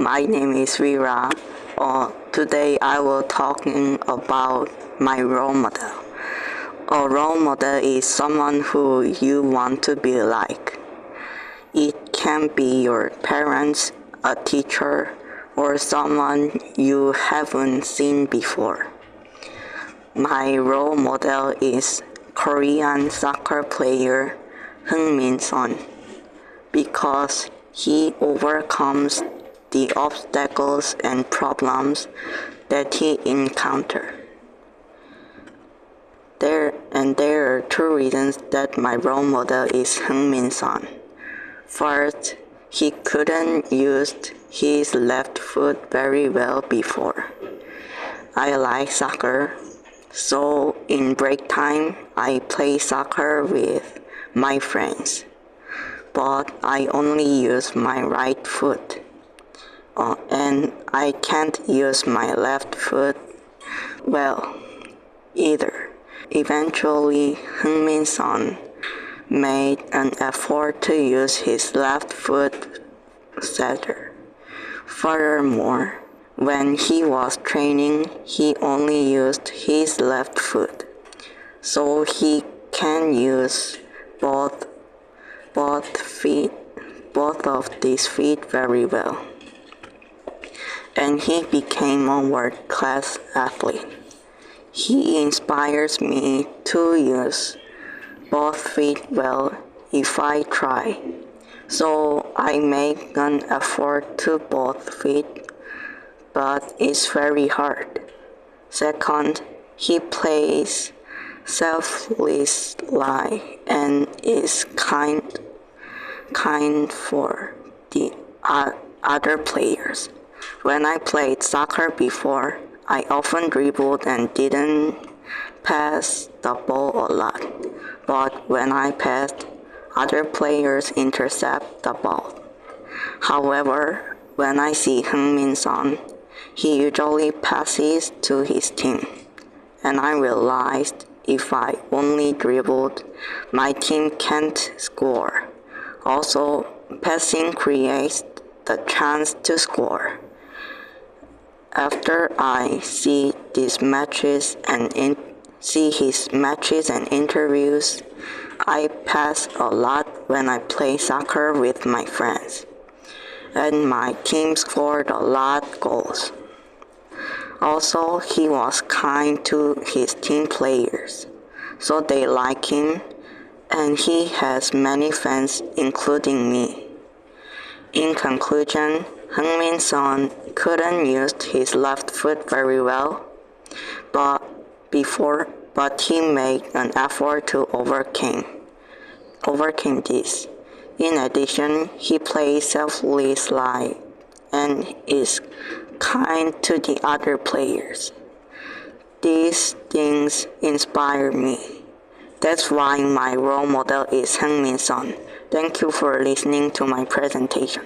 My name is Wira. Today I will talking about my role model. A role model is someone who you want to be like. It can be your parents, a teacher, or someone you haven't seen before. My role model is Korean soccer player Heung-min Son, because he overcomes the obstacles and problems that he encounters. There are two reasons that my role model is Heung-min Son. First, he couldn't use his left foot very well before. I like soccer, so in break time, I play soccer with my friends, but I only use my right foot, and I can't use my left foot well either. Eventually, Heung-min Son made an effort to use his left foot better. Furthermore, when he was training, he only used his left foot, so he can use both of these feet very well, and he became a world-class athlete. He inspires me to use both feet well if I try, so I make an effort to both feet, but it's very hard. Second, he plays selflessly and is kind for the other players. When I played soccer before, I often dribbled and didn't pass the ball a lot, but when I passed, other players intercept the ball. However, when I see Heung-min Son, he usually passes to his team, and I realized if I only dribbled, my team can't score. Also, passing creates the chance to score. After I see his matches and interviews, I pass a lot when I play soccer with my friends, and my team scored a lot of goals. Also, he was kind to his team players, so they like him, and he has many fans, including me. In conclusion, Heung-min Son couldn't use his left foot very well, but he made an effort to overcome this. In addition, he plays selflessly and is kind to the other players. These things inspire me. That's why my role model is Heung-min Son. Thank you for listening to my presentation.